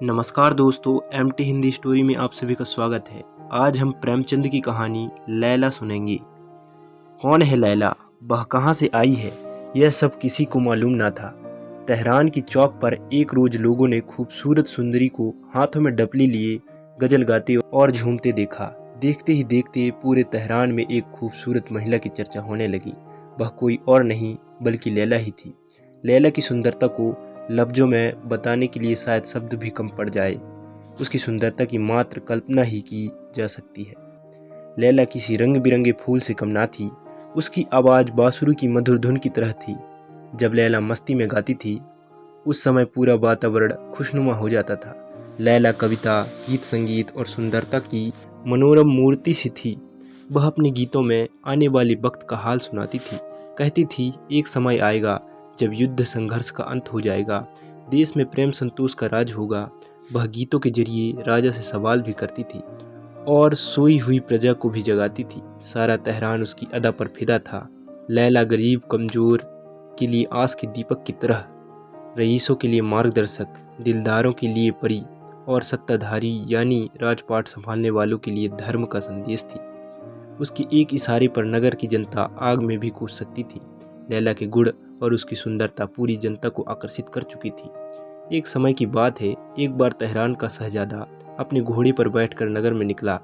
नमस्कार दोस्तों, MT Hindi story में आप सभी का स्वागत है। आज हम प्रेमचंद की कहानी लैला सुनेंगे। कौन है लैला, वह कहाँ से आई है, यह सब किसी को मालूम ना था। तेहरान की चौक पर एक रोज लोगों ने खूबसूरत सुंदरी को हाथों में डपली लिए गजल गाते और झूमते देखा। देखते ही देखते पूरे तेहरान में एक खूबसूरत महिला की चर्चा होने लगी। वह कोई और नहीं बल्कि लैला ही थी। लैला की सुंदरता को लफ्जों में बताने के लिए शायद शब्द भी कम पड़ जाए। उसकी सुंदरता की मात्र कल्पना ही की जा सकती है। लैला किसी रंग बिरंगे फूल से कम ना थी। उसकी आवाज़ बांसुरी की मधुर धुन की तरह थी। जब लैला मस्ती में गाती थी उस समय पूरा वातावरण खुशनुमा हो जाता था। लैला कविता, गीत संगीत और सुंदरता की मनोरम मूर्ति सी थी। वह अपने गीतों में आने वाले वक्त का हाल सुनाती थी। कहती थी, एक समय आएगा जब युद्ध संघर्ष का अंत हो जाएगा, देश में प्रेम संतोष का राज होगा। वह गीतों के जरिए राजा से सवाल भी करती थी और सोई हुई प्रजा को भी जगाती थी। सारा तेहरान उसकी अदा पर फिदा था। लैला गरीब कमजोर के लिए आस के दीपक की तरह, रईसों के लिए मार्गदर्शक, दिलदारों के लिए परी और सत्ताधारी यानी राजपाट संभालने वालों के लिए धर्म का संदेश थी। उसके एक इशारे पर नगर की जनता आग में भी कूद सकती थी। लैला के गुण और उसकी सुंदरता पूरी जनता को आकर्षित कर चुकी थी। एक समय की बात है, एक बार तेहरान का शहजादा अपने घोड़े पर बैठकर नगर में निकला।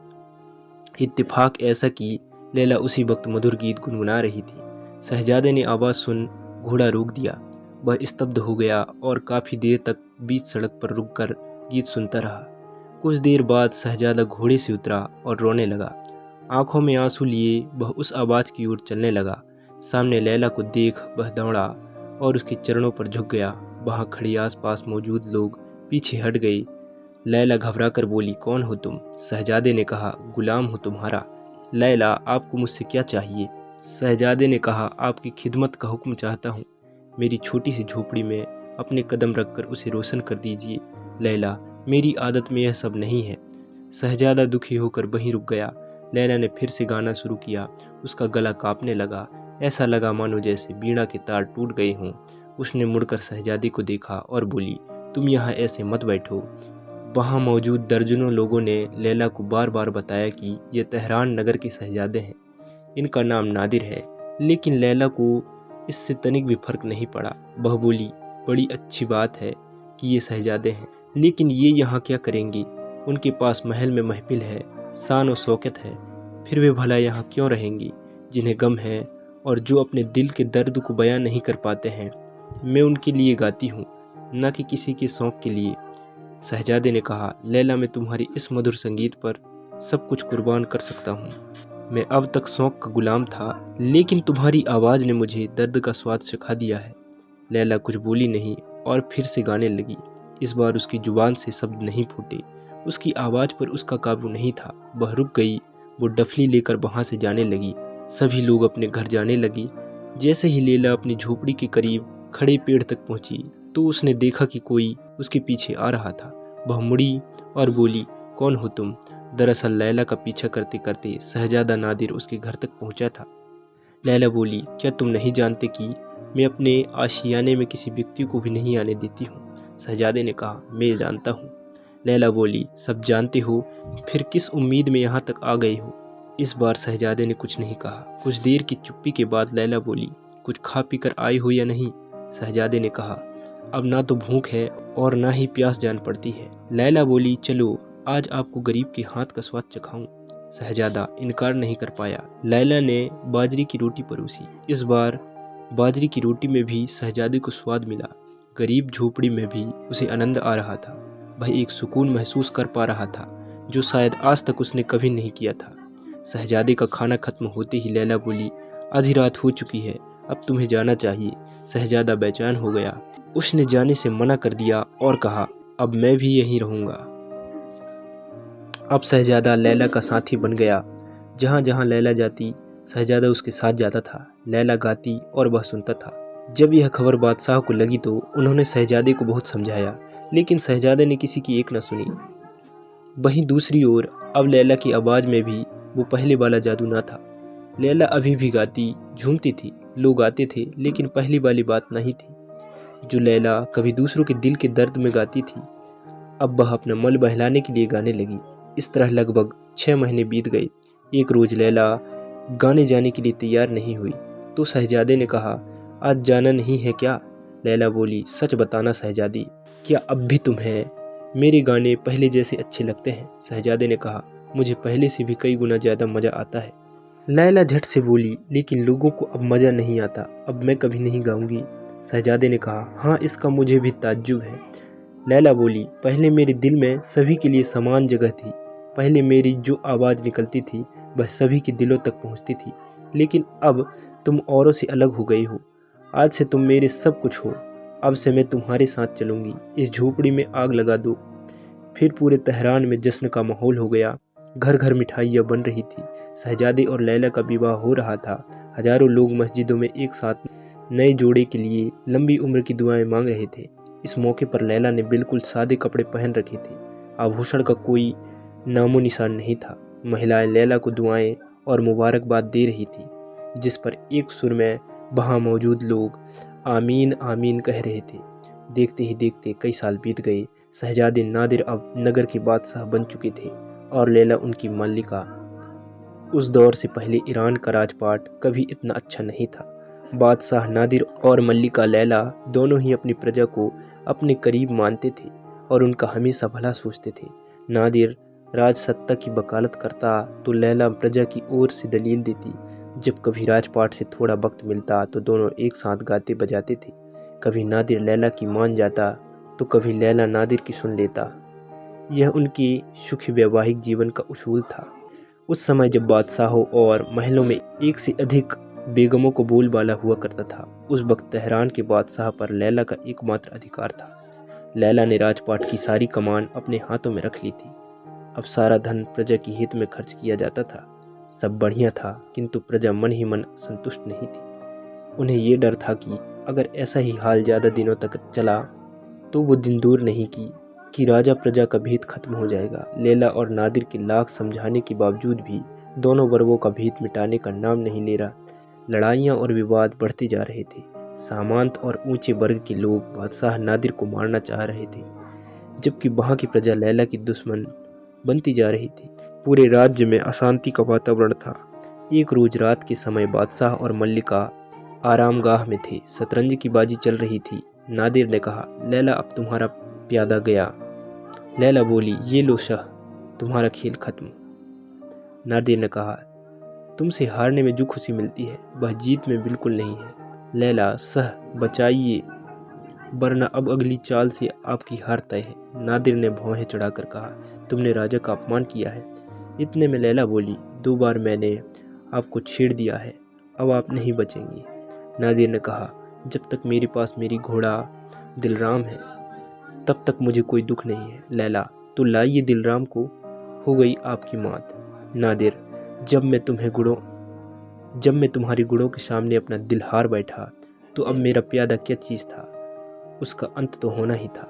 इत्तेफाक ऐसा कि लैला उसी वक्त मधुर गीत गुनगुना रही थी। शहजादे ने आवाज़ सुन घोड़ा रोक दिया। वह स्तब्ध हो गया और काफ़ी देर तक बीच सड़क पर रुककर गीत सुनता रहा। कुछ देर बाद शहजादा घोड़े से उतरा और रोने लगा। आंखों में आंसू लिए वह उस आवाज़ की ओर चलने लगा। सामने लैला को देख वह दौड़ा और उसके चरणों पर झुक गया। वहाँ खड़ी आसपास मौजूद लोग पीछे हट गए। लैला घबराकर बोली, कौन हो तुम? शहजादे ने कहा, गुलाम हूँ तुम्हारा। लैला, आपको मुझसे क्या चाहिए? शहजादे ने कहा, आपकी खिदमत का हुक्म चाहता हूँ। मेरी छोटी सी झोपड़ी में अपने कदम रखकर उसे रोशन कर दीजिए। लैला, मेरी आदत में यह सब नहीं है। शहजादा दुखी होकर वहीं रुक गया। लैला ने फिर से गाना शुरू किया। उसका गला कांपने लगा। ऐसा लगा मानो जैसे वीणा के तार टूट गए हों। उसने मुड़कर शहजादी को देखा और बोली, तुम यहाँ ऐसे मत बैठो। वहाँ मौजूद दर्जनों लोगों ने लैला को बार बार बताया कि ये तेहरान नगर के शहजादे हैं, इनका नाम नादिर है। लेकिन लैला को इससे तनिक भी फर्क नहीं पड़ा। वह बोली, बड़ी अच्छी बात है कि ये शहजादे हैं, लेकिन ये यहाँ क्या करेंगे? उनके पास महल में महफिल है, शान और शौकत है, फिर वे भला यहाँ क्यों रहेंगे? जिन्हें गम है और जो अपने दिल के दर्द को बयां नहीं कर पाते हैं, मैं उनके लिए गाती हूँ, न कि किसी के शौक के लिए। शहजादे ने कहा, लैला, मैं तुम्हारी इस मधुर संगीत पर सब कुछ कुर्बान कर सकता हूँ। मैं अब तक शौक का गुलाम था, लेकिन तुम्हारी आवाज़ ने मुझे दर्द का स्वाद सिखा दिया है। लैला कुछ बोली नहीं और फिर से गाने लगी। इस बार उसकी जुबान से शब्द नहीं फूटे। उसकी आवाज़ पर उसका काबू नहीं था। वह रुक गई। वो डफली लेकर वहाँ से जाने लगी। सभी लोग अपने घर जाने लगे। जैसे ही लैला अपनी झोपड़ी के करीब खड़े पेड़ तक पहुँची तो उसने देखा कि कोई उसके पीछे आ रहा था। वह मुड़ी और बोली, कौन हो तुम? दरअसल लैला का पीछा करते करते शहजादा नादिर उसके घर तक पहुंचा था। लैला बोली, क्या तुम नहीं जानते कि मैं अपने आशियाने में किसी व्यक्ति को भी नहीं आने देती हूँ? शहजादे ने कहा, मैं जानता हूँ। लैला बोली, सब जानते हो, फिर किस उम्मीद में यहाँ तक आ गए हो? इस बार शहजादे ने कुछ नहीं कहा। कुछ देर की चुप्पी के बाद लैला बोली, कुछ खा पी कर आए हो या नहीं? शहजादे ने कहा, अब ना तो भूख है और ना ही प्यास जान पड़ती है। लैला बोली, चलो आज आपको गरीब के हाथ का स्वाद चखाऊं। शहजादा इनकार नहीं कर पाया। लैला ने बाजरी की रोटी परोसी। इस बार बाजरी की रोटी में भी शहजादे को स्वाद मिला। गरीब झोपड़ी में भी उसे आनंद आ रहा था। वह एक सुकून महसूस कर पा रहा था जो शायद आज तक उसने कभी नहीं किया था। शहजादे का खाना खत्म होते ही लैला बोली, आधी रात हो चुकी है, अब तुम्हें जाना चाहिए। शहजादा बेचैन हो गया। उसने जाने से मना कर दिया और कहा, अब मैं भी यहीं रहूँगा। अब शहजादा लैला का साथी बन गया। जहाँ जहाँ लैला जाती शहजादा उसके साथ जाता था। लैला गाती और वह सुनता था। जब यह खबर बादशाह को लगी तो उन्होंने शहजादे को बहुत समझाया, लेकिन शहजादे ने किसी की एक न सुनी। वहीं दूसरी ओर अब लैला की आवाज़ में भी वो पहले वाला जादू न था। लैला अभी भी गाती झूमती थी। लोग आते थे, लेकिन पहली वाली बात नहीं थी जो लैला कभी दूसरों के दिल के दर्द में गाती थी। अब वह अपना मन बहलाने के लिए गाने लगी। इस तरह लगभग 6 महीने बीत गए। एक रोज़ लैला गाने जाने के लिए तैयार नहीं हुई तो शहजादे ने कहा, आज जाना नहीं है क्या? लैला बोली, सच बताना शहजादी, क्या अब भी तुम्हें मेरे गाने पहले जैसे अच्छे लगते हैं? शहजादे ने कहा, मुझे पहले से भी कई गुना ज़्यादा मज़ा आता है। लैला झट से बोली, लेकिन लोगों को अब मज़ा नहीं आता, अब मैं कभी नहीं गाऊंगी। शहजादे ने कहा, हाँ, इसका मुझे भी ताज्जुब है। लैला बोली, पहले मेरे दिल में सभी के लिए समान जगह थी। पहले मेरी जो आवाज़ निकलती थी वह सभी के दिलों तक पहुंचती थी, लेकिन अब तुम औरों से अलग हो गई हो। आज से तुम मेरे सब कुछ हो। अब से मैं तुम्हारे साथ चलूंगी। इस झोपड़ी में आग लगा दो। फिर पूरे तेहरान में जश्न का माहौल हो गया। घर घर मिठाइयाँ बन रही थी। शहजादे और लैला का विवाह हो रहा था। हजारों लोग मस्जिदों में एक साथ नए जोड़े के लिए लंबी उम्र की दुआएं मांग रहे थे। इस मौके पर लैला ने बिल्कुल सादे कपड़े पहन रखे थे। आभूषण का कोई नामो निशान नहीं था। महिलाएं लैला को दुआएं और मुबारकबाद दे रही थी, जिस पर एक सुर में वहाँ मौजूद लोग आमीन आमीन कह रहे थे। देखते ही देखते कई साल बीत गए। शहजादे नादिर अब नगर के बादशाह बन चुके थे और लैला उनकी मल्लिका। उस दौर से पहले ईरान का राजपाट कभी इतना अच्छा नहीं था। बादशाह नादिर और मल्लिका लैला दोनों ही अपनी प्रजा को अपने करीब मानते थे और उनका हमेशा भला सोचते थे। नादिर राजसत्ता की वकालत करता तो लैला प्रजा की ओर से दलील देती। जब कभी राजपाट से थोड़ा वक्त मिलता तो दोनों एक साथ गाते बजाते थे। कभी नादिर लैला की मान जाता तो कभी लैला नादिर की सुन लेता। यह उनके सुखी वैवाहिक जीवन का उसूल था। उस समय जब बादशाहों और महलों में एक से अधिक बेगमों को बोलबाला हुआ करता था, उस वक्त तेहरान के बादशाह पर लैला का एकमात्र अधिकार था। लैला ने राजपाट की सारी कमान अपने हाथों में रख ली थी। अब सारा धन प्रजा के हित में खर्च किया जाता था। सब बढ़िया था, किंतु प्रजा मन ही मन संतुष्ट नहीं थी। उन्हें ये डर था कि अगर ऐसा ही हाल ज़्यादा दिनों तक चला तो वो दिन दूर नहीं कि राजा प्रजा का भेद खत्म हो जाएगा। लैला और नादिर के लाख समझाने के बावजूद भी दोनों वर्गों का भेद मिटाने का नाम नहीं ले रहा। लड़ाइयाँ और विवाद बढ़ते जा रहे थे। सामंत और ऊंचे वर्ग के लोग बादशाह नादिर को मारना चाह रहे थे, जबकि वहाँ की प्रजा लैला की दुश्मन बनती जा रही थी। पूरे राज्य में अशांति का वातावरण था। एक रोज रात के समय बादशाह और मल्लिका आरामगाह में थे। शतरंज की बाजी चल रही थी। नादिर ने कहा, लैला, अब तुम्हारा प्यादा गया। लैला बोली, ये लो शाह, तुम्हारा खेल खत्म। नादिर ने कहा, तुमसे हारने में जो खुशी मिलती है वह जीत में बिल्कुल नहीं है। लैला, सह बचाइए, वरना अब अगली चाल से आपकी हार तय है। नादिर ने भौहें चढ़ाकर कहा, तुमने राजा का अपमान किया है। इतने में लैला बोली, 2 बार मैंने आपको छेड़ दिया है, अब आप नहीं बचेंगी। नादिर ने कहा, जब तक मेरे पास मेरी घोड़ा दिलराम है तब तक मुझे कोई दुख नहीं है। लैला, तो लाइए दिलराम को, हो गई आपकी मौत। नादिर, जब मैं तुम्हारी गुणों के सामने अपना दिल हार बैठा तो अब मेरा प्यादा क्या चीज़ था, उसका अंत तो होना ही था।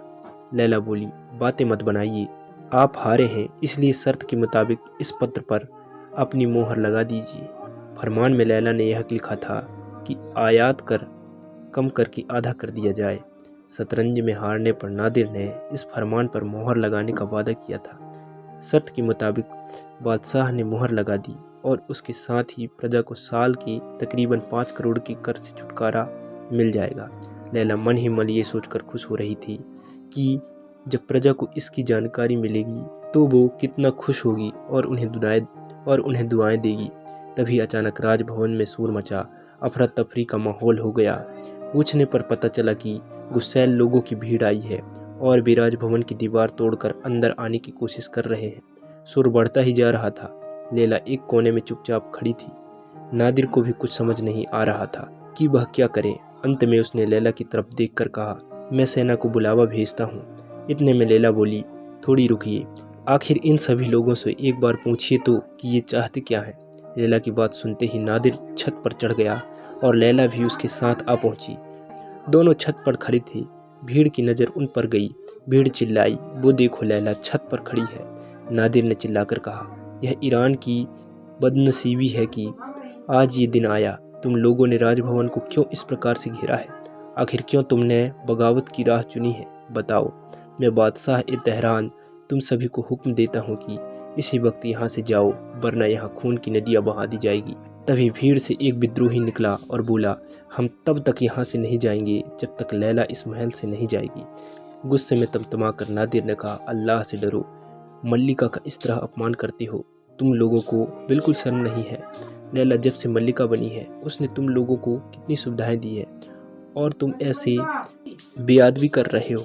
लैला बोली, बातें मत बनाइए, आप हारे हैं, इसलिए शर्त के मुताबिक इस पत्र पर अपनी मोहर लगा दीजिए। फरमान में लैला ने यह लिखा था कि आयात कर कम करके आधा कर दिया जाए। शतरंज में हारने पर नादिर ने इस फरमान पर मोहर लगाने का वादा किया था। शर्त के मुताबिक बादशाह ने मोहर लगा दी और उसके साथ ही प्रजा को साल के तकरीबन 5 करोड़ के कर से छुटकारा मिल जाएगा। लैला मन ही मन ये सोचकर खुश हो रही थी कि जब प्रजा को इसकी जानकारी मिलेगी तो वो कितना खुश होगी और उन्हें दुआएं देगी। तभी अचानक राजभवन में शोर मचा। अफरा तफरी का माहौल हो गया। पूछने पर पता चला कि गुस्सैल लोगों की भीड़ आई है और भी राजभवन की दीवार तोड़कर अंदर आने की कोशिश कर रहे हैं। शोर बढ़ता ही जा रहा था। लैला एक कोने में चुपचाप खड़ी थी। नादिर को भी कुछ समझ नहीं आ रहा था कि वह क्या करे। अंत में उसने लैला की तरफ देखकर कहा, मैं सेना को बुलावा भेजता हूँ। इतने में लैला बोली, थोड़ी रुकिए, आखिर इन सभी लोगों से एक बार पूछिए तो कि ये चाहते क्या हैं। लैला की बात सुनते ही नादिर छत पर चढ़ गया और लैला भी उसके साथ आ पहुंची। दोनों छत पर खड़ी थी। भीड़ की नज़र उन पर गई। भीड़ चिल्लाई, वो देखो लैला छत पर खड़ी है। नादिर ने चिल्लाकर कहा, यह ईरान की बदनसीबी है कि आज ये दिन आया। तुम लोगों ने राजभवन को क्यों इस प्रकार से घेरा है? आखिर क्यों तुमने बगावत की राह चुनी है? बताओ। मैं बादशाह ए तेहरान तुम सभी को हुक्म देता हूँ कि इसी वक्त यहाँ से जाओ, वरना यहाँ खून की नदियाँ बहा दी जाएगी। तभी भीड़ से एक विद्रोही निकला और बोला, हम तब तक यहाँ से नहीं जाएंगे जब तक लैला इस महल से नहीं जाएगी। गुस्से में तमतमा कर नादिर ने कहा, अल्लाह से डरो, मल्लिका का इस तरह अपमान करते हो, तुम लोगों को बिल्कुल शर्म नहीं है। लैला जब से मल्लिका बनी है उसने तुम लोगों को कितनी सुविधाएं दी है और तुम ऐसे बेअदबी कर रहे हो।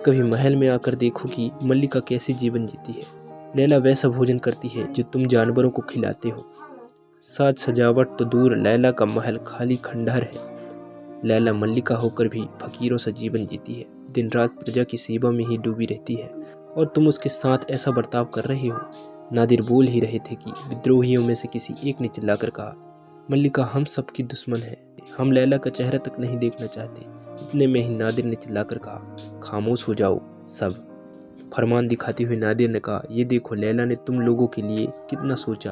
कभी महल में आकर देखो कि मल्लिका कैसे जीवन जीती है। लैला वैसा भोजन करती है जो तुम जानवरों को खिलाते हो। साज सजावट तो दूर, लैला का महल खाली खंडहर है। लैला मल्लिका होकर भी फकीरों सा जीवन जीती है, दिन रात प्रजा की सेवा में ही डूबी रहती है और तुम उसके साथ ऐसा बर्ताव कर रहे हो। नादिर बोल ही रहे थे कि विद्रोहियों में से किसी एक ने चिल्लाकर कहा, मल्लिका हम सबकी दुश्मन है, हम लैला का चेहरा तक नहीं देखना चाहते। इतने में ही नादिर ने चिल्लाकर कहा, खामोश हो जाओ सब। फरमान दिखाते हुए नादिर ने कहा, ये देखो लैला ने तुम लोगों के लिए कितना सोचा,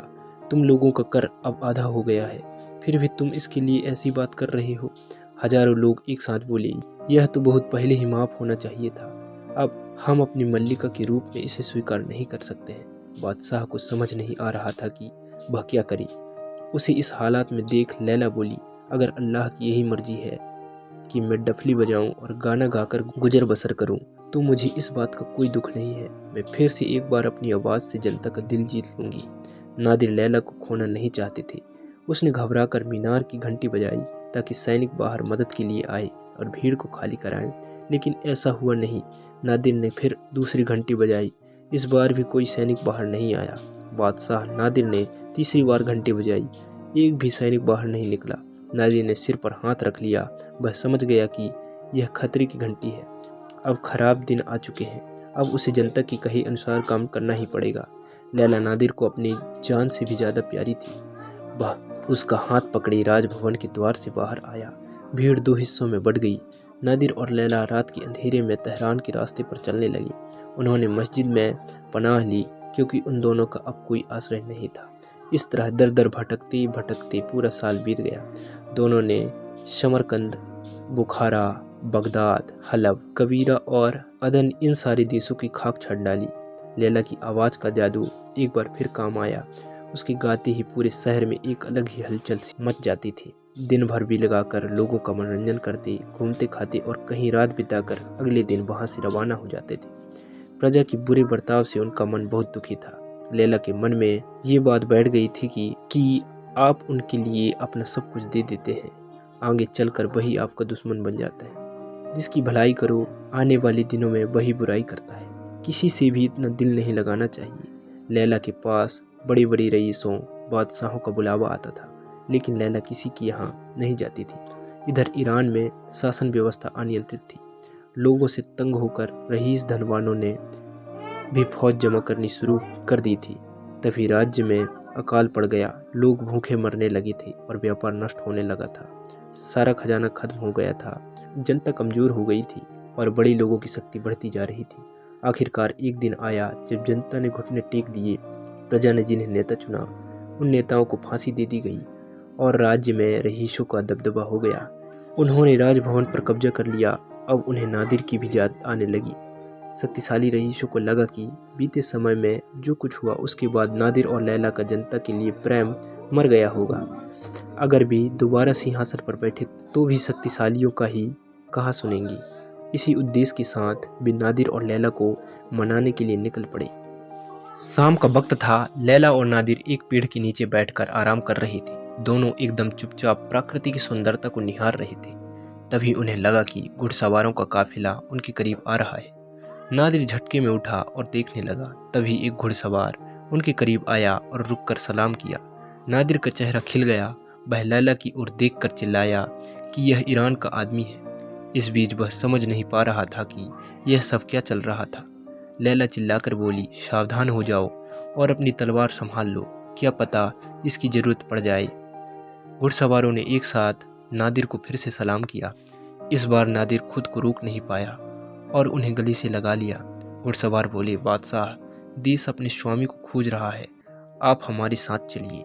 तुम लोगों का कर अब आधा हो गया है, फिर भी तुम इसके लिए ऐसी बात कर रहे हो। हजारों लोग एक साथ बोले, यह तो बहुत पहले ही माफ होना चाहिए था, अब हम अपनी मल्लिका के रूप में इसे स्वीकार नहीं कर सकते हैं। बादशाह को समझ नहीं आ रहा था कि वह क्या करे। उसे इस हालात में देख लैला बोली, अगर अल्लाह की यही मर्जी है कि मैं डफली बजाऊं और गाना गाकर गुजर बसर करूं, तो मुझे इस बात का कोई दुख नहीं है। मैं फिर से एक बार अपनी आवाज़ से जनता का दिल जीत लूंगी। नादिर लैला को खोना नहीं चाहते थे। उसने घबराकर मीनार की घंटी बजाई ताकि सैनिक बाहर मदद के लिए आए और भीड़ को खाली कराएं, लेकिन ऐसा हुआ नहीं। नादिर ने फिर दूसरी घंटी बजाई, इस बार भी कोई सैनिक बाहर नहीं आया। बादशाह नादिर ने तीसरी बार घंटी बजाई, एक भी सैनिक बाहर नहीं निकला। नादिर ने सिर पर हाथ रख लिया, वह समझ गया कि यह खतरे की घंटी है। अब खराब दिन आ चुके हैं, अब उसे जनता की कहे अनुसार काम करना ही पड़ेगा। लैला नादिर को अपनी जान से भी ज़्यादा प्यारी थी। वह उसका हाथ पकड़े राजभवन के द्वार से बाहर आया। भीड़ दो हिस्सों में बढ़ गई। नादिर और लैला रात के अंधेरे में तेहरान के रास्ते पर चलने लगे। उन्होंने मस्जिद में पनाह ली क्योंकि उन दोनों का अब कोई आश्रय नहीं था। इस तरह दर दर भटकते भटकते पूरा साल बीत गया। दोनों ने समरकंद, बुखारा, बगदाद, हलब, कबीरा और अदन इन सारे देशों की खाक छाट डाली। लैला की आवाज़ का जादू एक बार फिर काम आया। उसके गाते ही पूरे शहर में एक अलग ही हलचल सी मच जाती थी। दिन भर भी लगाकर लोगों का मनोरंजन करते, घूमते खाते और कहीं रात बिताकर अगले दिन वहां से रवाना हो जाते थे। प्रजा की बुरे बर्ताव से उनका मन बहुत दुखी था। लैला के मन में ये बात बैठ गई थी कि आप उनके लिए अपना सब कुछ दे देते हैं, आगे चलकर वही आपका दुश्मन बन जाता है। जिसकी भलाई करो, आने वाले दिनों में वही बुराई करता है। किसी से भी इतना दिल नहीं लगाना चाहिए। लैला के पास बड़े बड़े रईसों, बादशाहों का बुलावा आता था, लेकिन लैला किसी की यहाँ नहीं जाती थी। इधर ईरान में शासन व्यवस्था अनियंत्रित थी। लोगों से तंग होकर रईस धनवानों ने भी फौज जमा करनी शुरू कर दी थी। तभी राज्य में अकाल पड़ गया, लोग भूखे मरने लगे थे और व्यापार नष्ट होने लगा था। सारा खजाना खत्म हो गया था, जनता कमजोर हो गई थी और बड़े लोगों की शक्ति बढ़ती जा रही थी। आखिरकार एक दिन आया जब जनता ने घुटने टेक दिए। प्रजा ने जिन्हें नेता चुना उन नेताओं को फांसी दे दी गई और राज्य में रईसों का दबदबा हो गया। उन्होंने राजभवन पर कब्जा कर लिया। अब उन्हें नादिर की भी याद आने लगी। शक्तिशाली रईसों को लगा कि बीते समय में जो कुछ हुआ उसके बाद नादिर और लैला का जनता के लिए प्रेम मर गया होगा। अगर भी दोबारा सिंहासन पर बैठे तो भी शक्तिशालियों का ही कहा सुनेंगी। इसी उद्देश्य के साथ वे नादिर और लैला को मनाने के लिए निकल पड़े। शाम का वक्त था। लैला और नादिर एक पेड़ के नीचे बैठकर आराम कर रहे थे। दोनों एकदम चुपचाप प्रकृति की सुंदरता को निहार रहे थे। तभी उन्हें लगा कि घुड़सवारों का काफिला उनके करीब आ रहा है। नादिर झटके में उठा और देखने लगा। तभी एक घुड़सवार उनके करीब आया और रुककर सलाम किया। नादिर का चेहरा खिल गया। वह लैला की ओर देखकर चिल्लाया कि यह ईरान का आदमी है। इस बीच वह समझ नहीं पा रहा था कि यह सब क्या चल रहा था। लैला चिल्लाकर बोली, सावधान हो जाओ और अपनी तलवार संभाल लो, क्या पता इसकी जरूरत पड़ जाए। घुड़सवारों ने एक साथ नादिर को फिर से सलाम किया। इस बार नादिर खुद को रोक नहीं पाया और उन्हें गले से लगा लिया। घुड़सवार बोले, बादशाह, देश अपने स्वामी को खोज रहा है, आप हमारे साथ चलिए।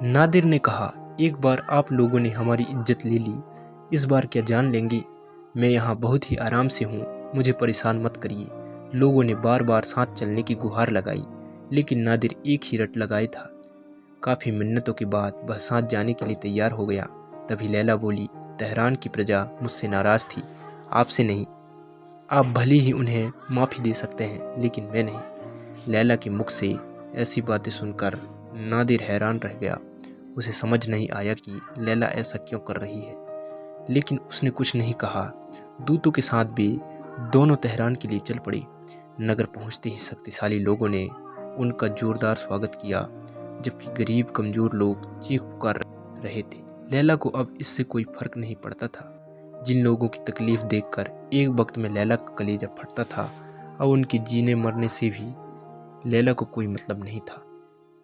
नादिर ने कहा, एक बार आप लोगों ने हमारी इज्जत ले ली, इस बार क्या जान लेंगे? मैं यहाँ बहुत ही आराम से हूँ, मुझे परेशान मत करिए। लोगों ने बार बार साथ चलने की गुहार लगाई, लेकिन नादिर एक ही रट लगाए था। काफ़ी मिन्नतों के बाद वह साथ जाने के लिए तैयार हो गया। तभी लैला बोली, तेहरान की प्रजा मुझसे नाराज़ थी, आपसे नहीं। आप भले ही उन्हें माफ़ी दे सकते हैं, लेकिन मैं नहीं। लैला के मुख से ऐसी बातें सुनकर नादिर हैरान रह गया। उसे समझ नहीं आया कि लैला ऐसा क्यों कर रही है, लेकिन उसने कुछ नहीं कहा। दूतों के साथ भी दोनों तेहरान के लिए चल पड़े। नगर पहुंचते ही शक्तिशाली लोगों ने उनका जोरदार स्वागत किया, जबकि गरीब कमज़ोर लोग चीख पुकार रहे थे। लैला को अब इससे कोई फर्क नहीं पड़ता था। जिन लोगों की तकलीफ़ देखकर एक वक्त में लैला का कलेजा फटता था, अब उनके जीने मरने से भी लैला को कोई मतलब नहीं था।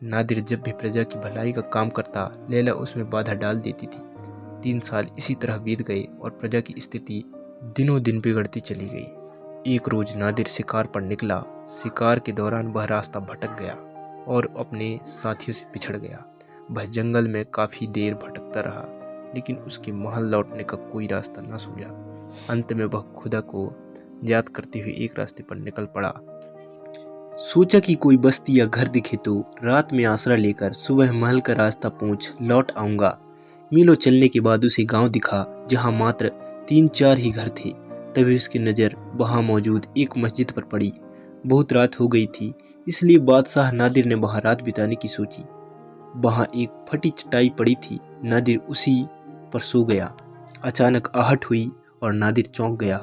नादिर जब भी प्रजा की भलाई का काम करता, लैला उसमें बाधा डाल देती थी। 3 साल इसी तरह बीत गए और प्रजा की स्थिति दिनों दिन बिगड़ती चली गई। एक रोज नादिर शिकार पर निकला। शिकार के दौरान वह रास्ता भटक गया और अपने साथियों से बिछड़ गया। वह जंगल में काफ़ी देर भटकता रहा, लेकिन उसके महल लौटने का कोई रास्ता न सूझा। अंत में वह खुदा को याद करते हुए एक रास्ते पर निकल पड़ा। सोचा कि कोई बस्ती या घर दिखे तो रात में आसरा लेकर सुबह महल का रास्ता पूछ लौट आऊँगा। मीलों चलने के बाद उसे गांव दिखा, जहां मात्र 3-4 ही घर थे। तभी उसकी नज़र वहां मौजूद एक मस्जिद पर पड़ी। बहुत रात हो गई थी, इसलिए बादशाह नादिर ने वहां रात बिताने की सोची। वहां एक फटी चटाई पड़ी थी। नादिर उसी पर सो गया। अचानक आहट हुई और नादिर चौंक गया।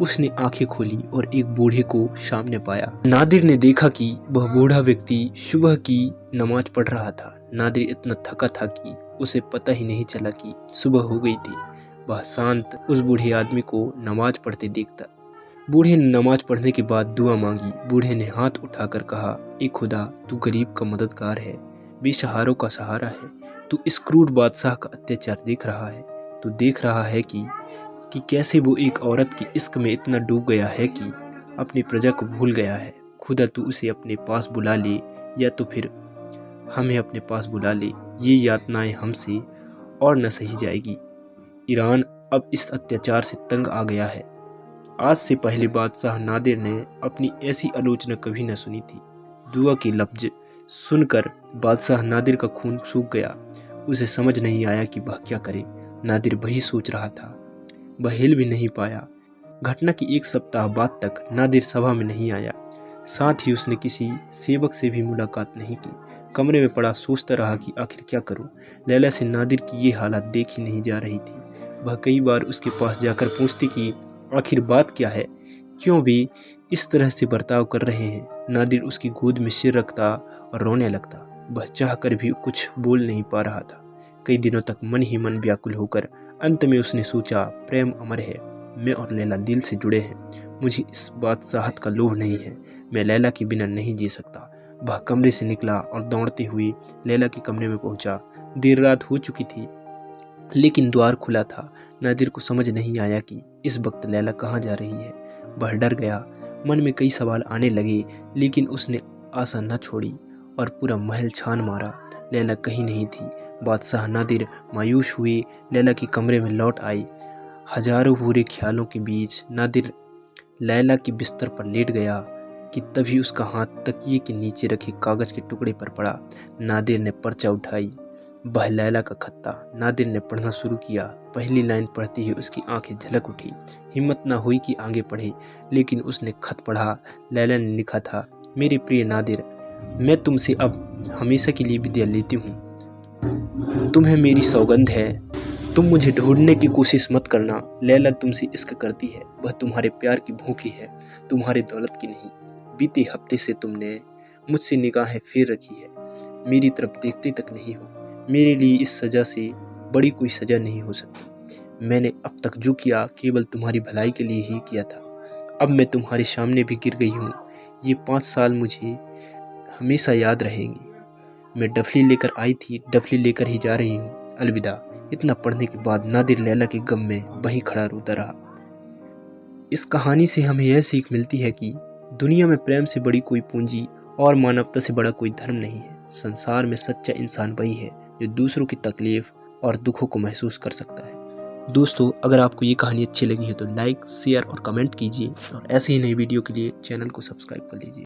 उसने आंखें खोली और एक बूढ़े को सामने पाया। नादिर ने देखा कि वह बूढ़ा व्यक्ति सुबह की नमाज पढ़ रहा था। नादिर इतना थका था कि उसे पता ही नहीं चला कि सुबह हो गई थी। वह शांत उस बूढ़े आदमी को नमाज पढ़ते देखता। बूढ़े ने नमाज पढ़ने के बाद दुआ मांगी। बूढ़े ने हाथ उठाकर कहा, ए खुदा, तू गरीब का मददगार है, बेसहारों का सहारा है। तू इस क्रूर बादशाह का अत्याचार देख रहा है। तू देख रहा है कि कैसे वो एक औरत के इश्क में इतना डूब गया है कि अपनी प्रजा को भूल गया है। खुदा तू उसे अपने पास बुला ले, या तो फिर हमें अपने पास बुला ले। ये यातनाएं हमसे और न सही जाएगी। ईरान अब इस अत्याचार से तंग आ गया है। आज से पहले बादशाह नादिर ने अपनी ऐसी आलोचना कभी न सुनी थी। दुआ के लफ्ज सुनकर बादशाह नादिर का खून सूख गया। उसे समझ नहीं आया कि वह क्या करे। नादिर वही सोच रहा था। वह हिल भी नहीं पाया। घटना की 1 सप्ताह बाद तक नादिर सभा में नहीं आया। साथ ही उसने किसी सेवक से भी मुलाकात नहीं की। कमरे में पड़ा सोचता रहा कि आखिर क्या करूं। लैला से नादिर की ये हालत देखी नहीं जा रही थी। वह कई बार उसके पास जाकर पूछती कि आखिर बात क्या है, क्यों भी इस तरह से बर्ताव कर रहे हैं। नादिर उसकी गोद में सिर रखता और रोने लगता। वह चाहकर भी कुछ बोल नहीं पा रहा था। कई दिनों तक मन ही मन व्याकुल होकर अंत में उसने सोचा, प्रेम अमर है, मैं और लैला दिल से जुड़े हैं। मुझे इस बादशाहत का लोभ नहीं है। मैं लैला के बिना नहीं जी सकता। वह कमरे से निकला और दौड़ते हुए लैला के कमरे में पहुंचा। देर रात हो चुकी थी, लेकिन द्वार खुला था। नादिर को समझ नहीं आया कि इस वक्त लैला कहाँ जा रही है। वह डर गया। मन में कई सवाल आने लगे, लेकिन उसने आशा न छोड़ी और पूरा महल छान मारा। लैला कहीं नहीं थी। बादशाह नादिर मायूस हुए लैला के कमरे में लौट आई। हजारों बुरे ख्यालों के बीच नादिर लैला के बिस्तर पर लेट गया कि तभी उसका हाथ तकिए के नीचे रखे कागज के टुकड़े पर पड़ा। नादिर ने पर्चा उठाई। वह लैला का खत था। नादिर ने पढ़ना शुरू किया। पहली लाइन पढ़ते ही उसकी आंखें झलक उठी। हिम्मत न हुई कि आगे पढ़े, लेकिन उसने खत पढ़ा। लैला ने लिखा था, मेरे प्रिय नादिर, मैं तुमसे अब हमेशा के लिए विदा लेती हूँ। तुम्हें मेरी सौगंध है, तुम मुझे ढूंढने की कोशिश मत करना। लैला तुमसे इश्क करती है। वह तुम्हारे प्यार की भूखी है, तुम्हारी दौलत की नहीं। बीते हफ्ते से तुमने मुझसे निगाहें फेर रखी है, मेरी तरफ देखते तक नहीं हो। मेरे लिए इस सज़ा से बड़ी कोई सज़ा नहीं हो सकती। मैंने अब तक जो किया केवल तुम्हारी भलाई के लिए ही किया था। अब मैं तुम्हारे सामने भी गिर गई हूँ। ये 5 साल मुझे हमेशा याद रहेंगे। मैं डफली लेकर आई थी, डफली लेकर ही जा रही हूँ। अलविदा। इतना पढ़ने के बाद नादिर लैला के गम में वहीं खड़ा रोता रहा। इस कहानी से हमें यह सीख मिलती है कि दुनिया में प्रेम से बड़ी कोई पूंजी और मानवता से बड़ा कोई धर्म नहीं है। संसार में सच्चा इंसान वही है जो दूसरों की तकलीफ और दुखों को महसूस कर सकता है। दोस्तों, अगर आपको ये कहानी अच्छी लगी है तो लाइक, शेयर और कमेंट कीजिए और ऐसे ही नई वीडियो के लिए चैनल को सब्सक्राइब कर लीजिए।